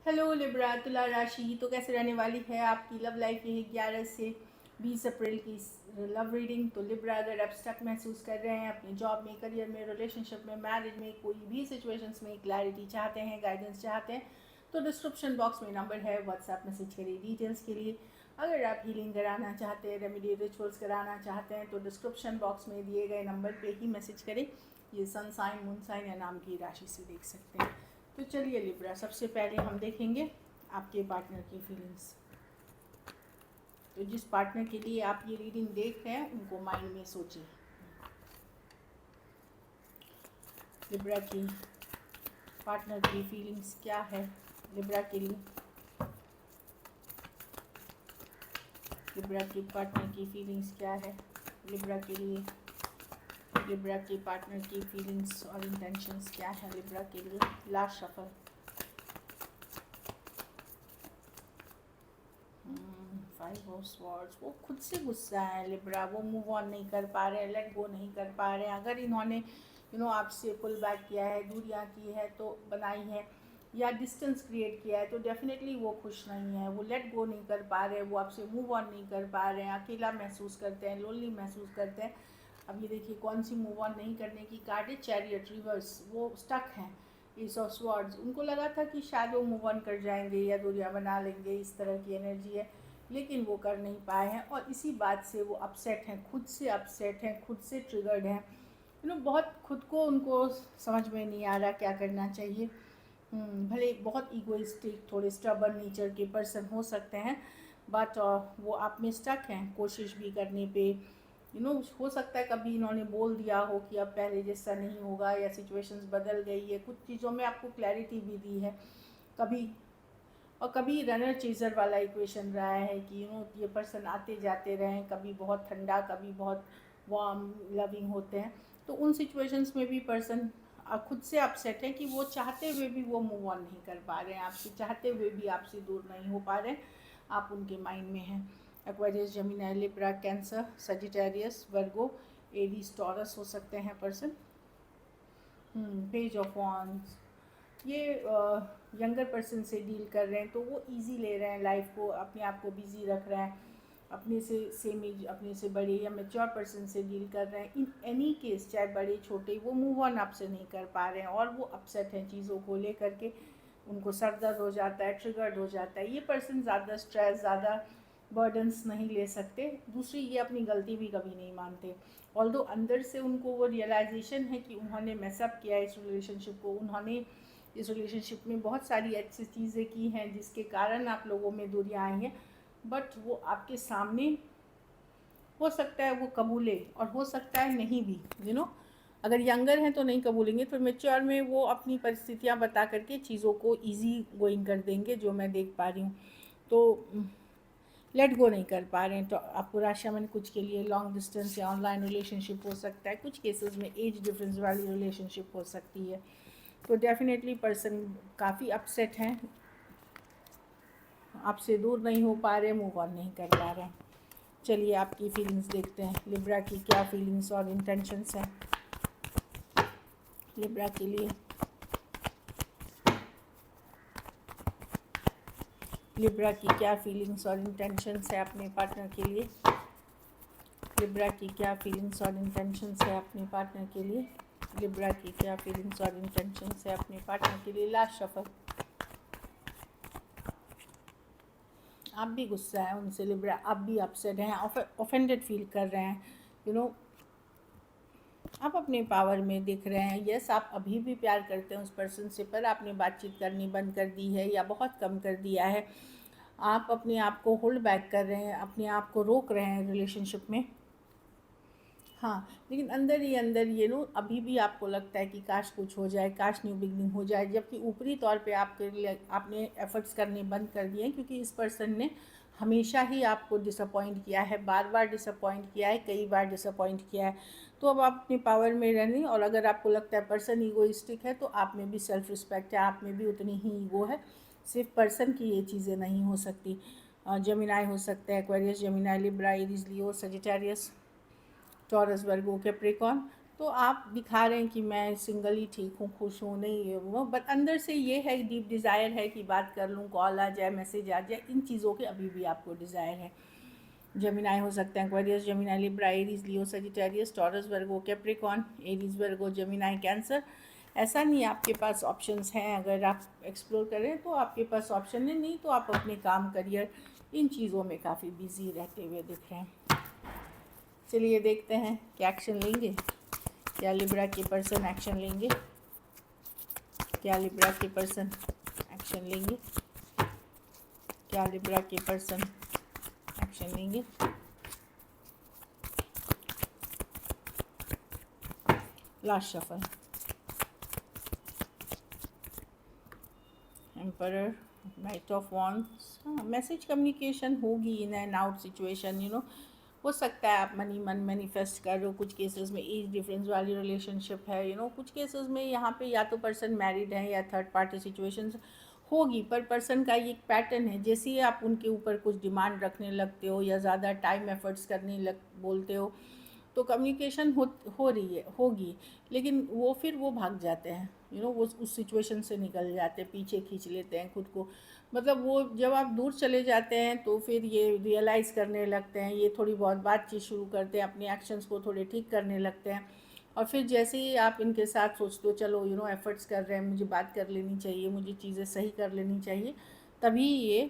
Hello Libra तुला राशि तो कैसे रहने वाली है आपकी लव लाइफ। यही 11 से 20 अप्रैल की लव रीडिंग। तो लिब्रा अगर आप स्टक महसूस कर रहे हैं अपने जॉब में, करियर में, रिलेशनशिप में, मैरिज में, कोई भी सिचुएशंस में क्लैरिटी चाहते हैं, गाइडेंस चाहते हैं, तो डिस्क्रिप्शन बॉक्स में नंबर है, व्हाट्सएप मैसेज करिए डिटेल्स के लिए। अगर आप हीलिंग कराना चाहते हैं, रेमेडी रिचुअल्स कराना चाहते हैं, तो डिस्क्रिप्शन बॉक्स में दिए गए नंबर पे ही मैसेज करें। ये सन साइन, मून साइन या नाम की राशि से देख सकते हैं। तो चलिए लिब्रा, सबसे पहले हम देखेंगे आपके पार्टनर की फीलिंग्स। तो जिस पार्टनर के लिए आप ये रीडिंग देख रहे हैं उनको माइंड में सोचिए। लिब्रा की पार्टनर की फीलिंग्स क्या है लिब्रा के लिए। लिब्रा की पार्टनर की फीलिंग्स क्या है लिब्रा के लिए। लिब्रा के पार्टनर की फीलिंग्स और इंटेंशंस क्या है लिब्रा के लिए। Last shuffle. 5 of swords. वो खुद से गुस्सा है लिब्रा, वो मूव ऑन नहीं कर पा रहे हैं, लेट गो नहीं कर पा रहे हैं। अगर इन्होंने आपसे पुल बैक किया है, दूरियां की है तो बनाई है, या डिस्टेंस क्रिएट किया है, तो डेफिनेटली वो खुश नहीं है। वो लेट गो नहीं कर पा रहे हैं, वो आपसे मूव ऑन नहीं कर पा रहे हैं, अकेला महसूस करते हैं, लोनली महसूस करते हैं। अब ये देखिए कौन सी मूव ऑन नहीं करने की कार्ड है, चैरियट रिवर्स। वो स्टक हैं। ईस ऑफ स्वॉर्ड्स, उनको लगा था कि शायद वो मूव ऑन कर जाएंगे या दूरियां बना लेंगे, इस तरह की एनर्जी है, लेकिन वो कर नहीं पाए हैं और इसी बात से वो अपसेट हैं, खुद से अपसेट हैं, खुद से ट्रिगर्ड हैं। बहुत खुद को उनको समझ में नहीं आ रहा क्या करना चाहिए। भले बहुत ईगोइस्टिक, थोड़े स्टबर्न नेचर के पर्सन हो सकते हैं, बट वो आप में स्टक हैं कोशिश भी करने पे। हो सकता है कभी इन्होंने बोल दिया हो कि अब पहले जैसा नहीं होगा, या सिचुएशंस बदल गई है, कुछ चीज़ों में आपको क्लैरिटी भी दी है कभी। और कभी रनर चेजर वाला इक्वेशन रहा है कि ये पर्सन आते जाते रहें, कभी बहुत ठंडा, कभी बहुत वार्म लविंग होते हैं। तो उन सिचुएशंस में भी पर्सन खुद से अपसेट है कि वो चाहते हुए भी वो मूव ऑन नहीं कर पा रहे हैं आपसे, चाहते हुए भी आपसे दूर नहीं हो पा रहे हैं, आप उनके माइंड में हैं। Aquarius, Gemini, Libra, Cancer, Sagittarius, Virgo, Aries, Taurus हो सकते हैं पर्सन। पेज ऑफ वॉन्ड्स, ये यंगर पर्सन से डील कर रहे हैं, तो वो इजी ले रहे हैं लाइफ को, अपने आप को बिजी रख रहे हैं। अपने से सेम एज, अपने से बड़े या मेच्योर पर्सन से डील कर रहे हैं। इन एनी केस, चाहे बड़े छोटे, वो मूव ऑन आपसे नहीं कर पा रहे हैं और वो अपसेट हैं चीज़ों को लेकर के। उनको सर दर्द हो जाता है, ट्रिगर्ड हो जाता है। ये पर्सन ज़्यादा स्ट्रेस, ज़्यादा बर्डन्स नहीं ले सकते। दूसरी, ये अपनी गलती भी कभी नहीं मानते, ऑल्दो अंदर से उनको वो रियलाइजेशन है कि उन्होंने मैसअप किया इस रिलेशनशिप को, उन्होंने इस रिलेशनशिप में बहुत सारी ऐसी चीज़ें की हैं जिसके कारण आप लोगों में दूरियां आई हैं, बट वो आपके सामने हो सकता है वो कबूले और हो सकता है नहीं भी। अगर यंगर हैं तो नहीं कबूलेंगे, फिर मेच्योर में वो अपनी परिस्थितियां बता करके चीज़ों को इजी गोइंग कर देंगे, जो मैं देख पा रही हूँ। तो लेट गो नहीं कर पा रहे हैं। तो आपको राशियामन कुछ के लिए लॉन्ग डिस्टेंस या ऑनलाइन रिलेशनशिप हो सकता है, कुछ केसेस में एज डिफरेंस वाली रिलेशनशिप हो सकती है। तो डेफिनेटली पर्सन काफ़ी अपसेट हैं, आपसे दूर नहीं हो पा रहे, मूव ऑन नहीं कर पा रहे हैं। चलिए आपकी फीलिंग्स देखते हैं, लिब्रा की क्या फीलिंग्स और इंटेंशंस हैं लिब्रा के लिए। लिब्रा की क्या फीलिंग्स और इंटेंशंस है अपने पार्टनर के लिए। लिब्रा की क्या फीलिंग्स और इंटेंशंस है अपने पार्टनर के लिए। लिब्रा की क्या फीलिंग्स और इंटेंशंस है अपने पार्टनर के लिए। Last shuffle. आप भी गुस्सा है उनसे लिब्रा, आप भी अपसेट हैं, ऑफेंडेड फील कर रहे हैं। आप अपने पावर में दिख रहे हैं। यस, आप अभी भी प्यार करते हैं उस पर्सन से, पर आपने बातचीत करनी बंद कर दी है या बहुत कम कर दिया है। आप अपने आप को होल्ड बैक कर रहे हैं, अपने आप को रोक रहे हैं रिलेशनशिप में। हाँ, लेकिन अंदर ही अंदर अभी भी आपको लगता है कि काश कुछ हो जाए, काश न्यू बिगनिंग हो जाए, जबकि ऊपरी तौर पे आपके लिए आपने एफर्ट्स करने बंद कर दिए हैं, क्योंकि इस पर्सन ने हमेशा ही आपको डिसअपॉइंट किया है, बार बार डिसअपॉइंट किया है, कई बार डिसअपॉइंट किया है। तो अब आप अपने पावर में रहने, और अगर आपको लगता है पर्सन ईगोइस्टिक है, तो आप में भी सेल्फ रिस्पेक्ट है, आप में भी उतनी ही ईगो है। सिर्फ पर्सन की ये चीज़ें नहीं हो सकती। जेमिनाई हो सकते हैं, एक्वेरियस, जेमिनाई, लिब्रा, एरीज, लियो, सजिटेरियस, टॉरस, वर्गो, कैप्रिकॉर्न। तो आप दिखा रहे हैं कि मैं सिंगल ही ठीक हूँ, खुश हूँ, नहीं वो, बट अंदर से ये है, डीप डिज़ायर है कि बात कर लूँ, कॉल आ जाए, मैसेज आ जाए, इन चीज़ों के अभी भी आपको डिज़ायर है। जेमिनाई हो सकते हैं, एक्वेरियस, जेमिनाई, लिब्रा, एरीज, लियो, सजिटेरियस, टॉरस, वर्गो, कैप्रिकॉन, एरीज, वर्गो, जेमिनाई, कैंसर। ऐसा नहीं आपके पास ऑप्शंस हैं, अगर आप एक्सप्लोर करें तो आपके पास ऑप्शन है, नहीं तो आप अपने काम, करियर, इन चीज़ों में काफ़ी बिजी रहते हुए दिख रहे हैं। चलिए देखते हैं क्या एक्शन लेंगे, क्या लिब्रा के पर्सन एक्शन लेंगे, क्या लिब्रा के पर्सन एक्शन लेंगे, क्या लिब्रा के पर्सन एक्शन लेंगे। Last shuffle, emperor, night of wands. हाँ, मैसेज कम्युनिकेशन होगी, इन एंड आउट सिचुएशन, हो सकता है आप मनी मन मैनिफेस्ट कर रहे हो, कुछ केसेस में एज डिफरेंस वाली रिलेशनशिप है, कुछ केसेस में यहाँ पे या तो पर्सन मैरिड है या थर्ड पार्टी सिचुएशंस होगी, पर पर्सन का ये एक पैटर्न है, जैसे ही आप उनके ऊपर कुछ डिमांड रखने लगते हो या ज़्यादा टाइम एफर्ट्स करने बोलते हो, तो कम्युनिकेशन हो रही है, होगी, लेकिन वो भाग जाते हैं, वो उस सिचुएशन से निकल जाते हैं, पीछे खींच लेते हैं खुद को। मतलब वो जब आप दूर चले जाते हैं तो फिर ये रियलाइज़ करने लगते हैं, ये थोड़ी बहुत बातचीत शुरू करते हैं, अपने एक्शंस को थोड़े ठीक करने लगते हैं, और फिर जैसे ही आप इनके साथ सोचते हो चलो एफर्ट्स कर रहे हैं, मुझे बात कर लेनी चाहिए, मुझे चीज़ें सही कर लेनी चाहिए, तभी ये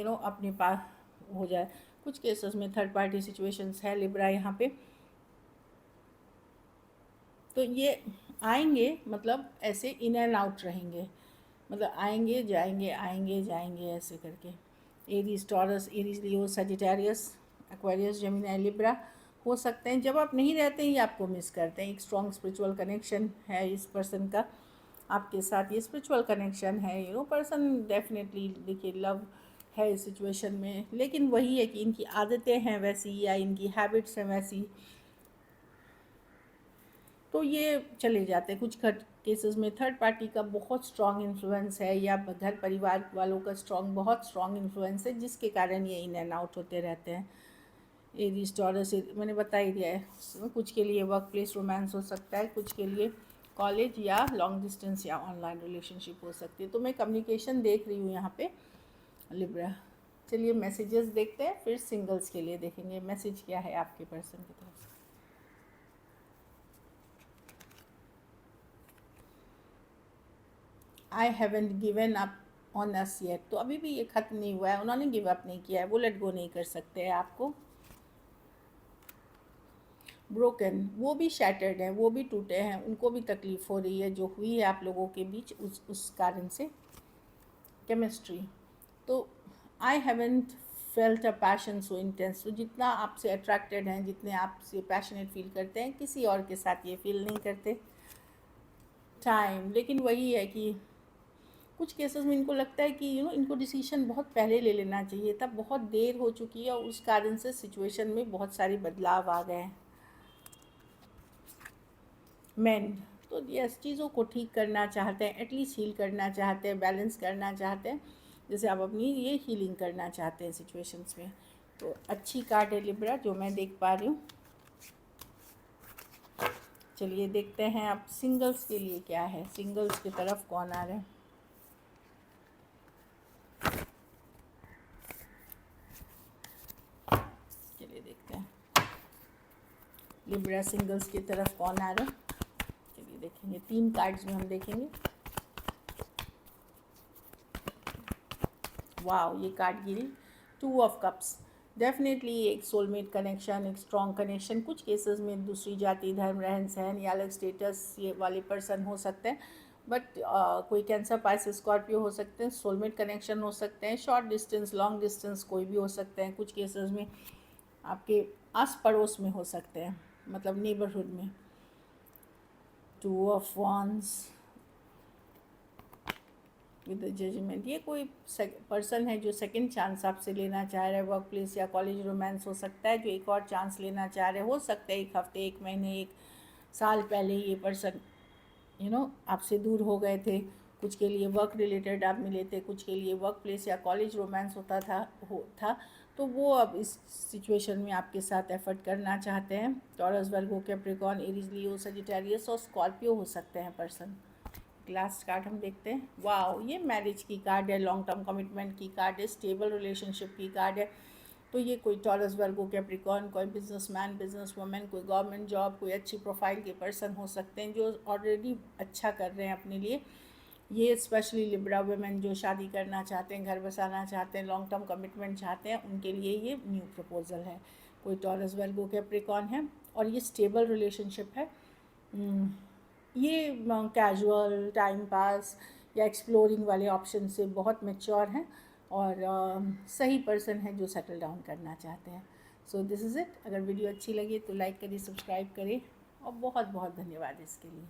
अपने पास हो जाए। कुछ केसेस में थर्ड पार्टी सिचुएशंस है लिब्रा यहाँ पे, तो ये आएंगे, मतलब ऐसे इन एंड आउट रहेंगे, मतलब आएंगे जाएंगे ऐसे करके। एरीज, टॉरस, एरीज, लियो, सजिटेरियस, एक्वेरियस, जेमिनी, लिब्रा हो सकते हैं। जब आप नहीं रहते हैं ये आपको मिस करते हैं। एक स्ट्रॉन्ग स्पिरिचुअल कनेक्शन है इस पर्सन का आपके साथ, ये स्पिरिचुअल कनेक्शन है, पर्सन डेफिनेटली देखिए लव है इस सिचुएशन में, लेकिन वही है कि इनकी आदतें हैं वैसी या इनकी हैबिट्स हैं वैसी, तो ये चले जाते हैं। कुछ केसेस में थर्ड पार्टी का बहुत स्ट्रॉन्ग इन्फ्लुएंस है या घर परिवार वालों का बहुत स्ट्रॉन्ग इन्फ्लुएंस है, जिसके कारण ये इन एंड आउट होते रहते हैं। एरीज, टॉरस, मैंने बता ही दिया है। कुछ के लिए वर्क प्लेस रोमांस हो सकता है, कुछ के लिए कॉलेज या लॉन्ग डिस्टेंस या ऑनलाइन रिलेशनशिप हो सकती है। तो मैं कम्युनिकेशन देख रही हूँ यहाँ पे लिब्रा। चलिए मैसेजेस देखते हैं, फिर सिंगल्स के लिए देखेंगे मैसेज क्या है आपके पर्सन की तरफ से। I haven't given up on us yet, तो अभी भी ये ख़त्म नहीं हुआ है, उन्होंने गिव अप नहीं किया है, वो लेट गो नहीं कर सकते हैं आपको। ब्रोकन, वो भी शैटर्ड हैं, वो भी टूटे हैं, उनको भी तकलीफ़ हो रही है जो हुई है आप लोगों के बीच उस कारण से। केमिस्ट्री, तो I haven't felt a passion so intense, तो जितना आपसे अट्रैक्टेड हैं, जितने आपसे पैशनेट फील करते हैं, किसी और के साथ ये फील नहीं करते। टाइम, लेकिन वही है कि कुछ केसेस में इनको लगता है कि इनको डिसीजन बहुत पहले ले लेना चाहिए था, बहुत देर हो चुकी है और उस कारण से सिचुएशन में बहुत सारे बदलाव आ गए हैं। मेंड, तो यस चीज़ों को ठीक करना चाहते हैं, एटलीस्ट हील करना चाहते हैं, बैलेंस करना चाहते हैं, जैसे आप अपनी ये हीलिंग करना चाहते हैं सिचुएशंस में। तो अच्छी कार्ड है लिब्रा जो मैं देख पा रही हूँ। चलिए देखते हैं अब सिंगल्स के लिए क्या है, सिंगल्स की तरफ कौन आ रहे हैं। चलिए देखते हैं लिब्रा सिंगल्स की तरफ कौन आ रहा है। चलिए देखेंगे, 3 कार्ड्स में हम देखेंगे। वाओ, ये card Giri 2 of cups. Definitely एक सोलमेट कनेक्शन, एक स्ट्रॉन्ग कनेक्शन। कुछ केसेस में दूसरी जाति, धर्म, रहन सहन या अलग स्टेटस ये वाले पर्सन हो सकते हैं, बट कोई कैंसर, पाइसेस, स्कॉर्पियो हो सकते हैं। सोलमेट कनेक्शन हो सकते हैं, शॉर्ट डिस्टेंस, लॉन्ग डिस्टेंस कोई भी हो सकते हैं। कुछ केसेस में आपके आस पड़ोस में हो सकते हैं, मतलब नेबरहुड में। 2 ऑफ वॉन्ड्स विद जजमेंट, ये कोई पर्सन है जो सेकंड चांस आपसे लेना चाह रहा है। वर्क प्लेस या कॉलेज रोमांस हो सकता है जो एक और चांस लेना चाह रहे हो सकता है 1 हफ्ते, 1 महीने, 1 साल पहले ये पर्सन आपसे दूर हो गए थे, कुछ के लिए वर्क रिलेटेड आप मिले थे, कुछ के लिए वर्क प्लेस या कॉलेज रोमांस होता था। तो वो अब इस सिचुएशन में आपके साथ एफर्ट करना चाहते हैं। टॉरस, वर्गो, कैप्रिकॉर्न, एरीज, लियो, सजिटेरियस और स्कॉर्पियो हो सकते हैं पर्सन। लास्ट कार्ड हम देखते हैं। वाओ, ये मैरिज की कार्ड है, लॉन्ग टर्म कमिटमेंट की कार्ड है, स्टेबल रिलेशनशिप की कार्ड है। तो ये कोई टॉरस, वर्गो, कैप्रिकॉर्न, कोई बिजनेसमैन, बिजनेस वुमेन, कोई गवर्नमेंट जॉब, कोई अच्छी प्रोफाइल के पर्सन हो सकते हैं जो ऑलरेडी अच्छा कर रहे हैं अपने लिए। ये स्पेशली लिब्रा वुमेन जो शादी करना चाहते हैं, घर बसाना चाहते हैं, लॉन्ग टर्म कमिटमेंट चाहते हैं, उनके लिए ये न्यू प्रपोजल है। कोई टॉरस, वर्गो, कैप्रिकॉर्न है और ये स्टेबल रिलेशनशिप है। ये कैजुअल टाइम पास या एक्सप्लोरिंग वाले ऑप्शन से बहुत मैच्योर हैं और सही पर्सन है जो सेटल डाउन करना चाहते हैं। So this is it. अगर वीडियो अच्छी लगी तो लाइक करिए, सब्सक्राइब करें और बहुत बहुत धन्यवाद इसके लिए।